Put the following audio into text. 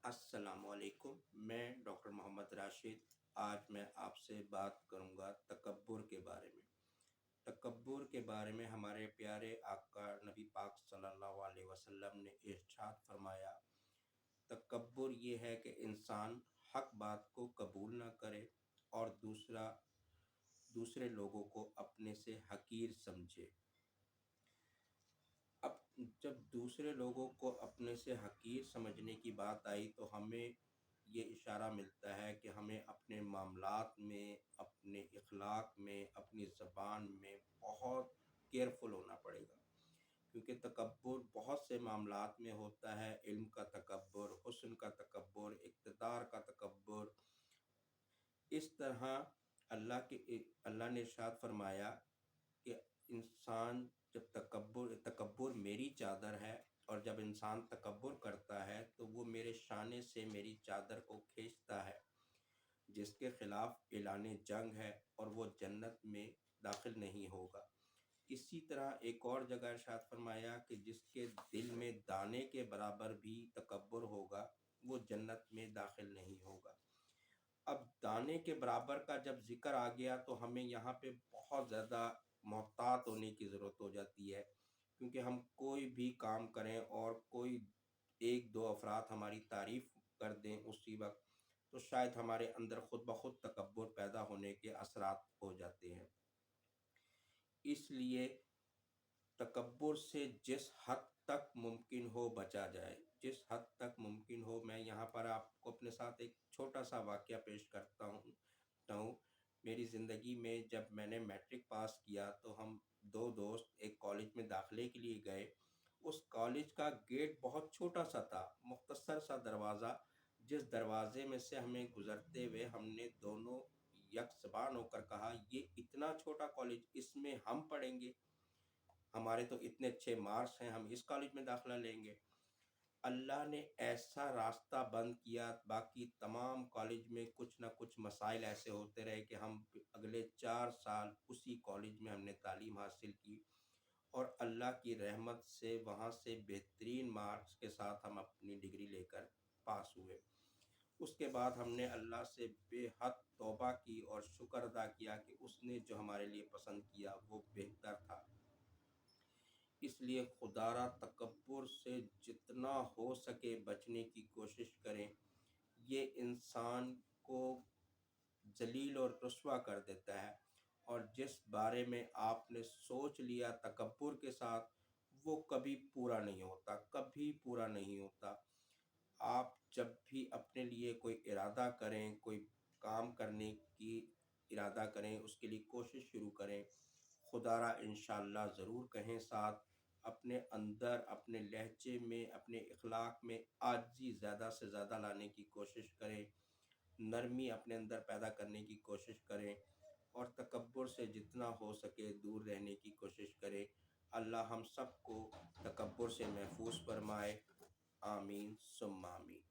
अस्सलाम वालेकुम। मैं डॉक्टर मोहम्मद राशिद। आज मैं आपसे बात करूंगा तकब्बुर के बारे में। तकब्बुर के बारे में हमारे प्यारे आका नबी पाक सल्लल्लाहु अलैहि वसल्लम ने इरशाद फरमाया, तकब्बुर ये है कि इंसान हक बात को कबूल ना करे और दूसरे लोगों को अपने से हकीर समझे। अब जब दूसरे लोगों को अपने से हकीर समझने की बात आई तो हमें ये इशारा मिलता है कि हमें अपने मामलात में, अपने इखलाक में, अपनी ज़बान में बहुत केयरफुल होना पड़ेगा, क्योंकि तकब्बुर बहुत से मामलात में होता है। इल्म का तकब्बुर, हुस्न का तकब्बुर, इक़्तिदार का तकब्बुर। इस तरह अल्लाह ने इरशाद फरमाया कि इंसान जब तकब्बुर मेरी चादर है, और जब इंसान तकब्बुर करता है तो वो मेरे शाने से मेरी चादर को खींचता है, जिसके खिलाफ ऐलान जंग है और वो जन्नत में दाखिल नहीं होगा। इसी तरह एक और जगह इरशाद फरमाया कि जिसके दिल में दाने के बराबर भी तकब्बुर होगा, वो जन्नत में दाखिल नहीं होगा। अब दाने के बराबर का जब ज़िक्र आ गया तो हमें यहाँ पे बहुत ज़्यादा मोहतात होने की ज़रूरत हो जाती है, क्योंकि हम कोई भी काम करें और कोई एक दो अफराद हमारी तारीफ़ कर दें उसी वक्त, तो शायद हमारे अंदर खुद ब खुद तकब्बुर पैदा होने के असरात हो जाते हैं। इसलिए तकब्बुर से जिस हद तक मुमकिन हो बचा जाए, जिस हद तक मुमकिन हो। मैं यहाँ पर आपको अपने साथ एक छोटा सा वाक़या पेश करता हूँ। मेरी ज़िंदगी में जब मैंने मैट्रिक पास किया तो हम दो दोस्त एक कॉलेज में दाखिले के लिए गए। उस कॉलेज का गेट बहुत छोटा सा था, मुख्तसर सा दरवाज़ा, जिस दरवाज़े में से हमें गुज़रते हुए हमने दोनों यकज़बान होकर कहा, ये इतना छोटा कॉलेज, इसमें हम पढ़ेंगे, हमारे तो इतने अच्छे मार्क्स हैं, हम इस कॉलेज में दाखिला लेंगे। अल्लाह ने ऐसा रास्ता बंद किया, बाकी तमाम कॉलेज में कुछ ना कुछ मसाइल ऐसे होते रहे कि हम अगले 4 साल उसी कॉलेज में हमने तालीम हासिल की, और अल्लाह की रहमत से वहाँ से बेहतरीन मार्क्स के साथ हम अपनी डिग्री लेकर पास हुए। उसके बाद हमने अल्लाह से बेहद तौबा की और शुक्र अदा किया कि उसने जो हमारे लिए पसंद किया वो बेहतर था। इसलिए खुदारा तकब्बुर से जितना हो सके बचने की कोशिश करें। ये इंसान को ज़लील और रुस्वा कर देता है, और जिस बारे में आपने सोच लिया तकब्बुर के साथ, वो कभी पूरा नहीं होता, कभी पूरा नहीं होता। आप जब भी अपने लिए कोई इरादा करें, कोई काम करने की इरादा करें, उसके लिए कोशिश शुरू करें, खुदारा इंशाअल्लाह ज़रूर कहें साथ। अपने अंदर, अपने लहजे में, अपने इखलाक में आजिज़ी ज़्यादा से ज़्यादा लाने की कोशिश करें, नरमी अपने अंदर पैदा करने की कोशिश करें, और तकब्बुर से जितना हो सके दूर रहने की कोशिश करें। अल्लाह हम सबको तकब्बुर से महफूज फरमाए। आमीन सुम्मा आमीन।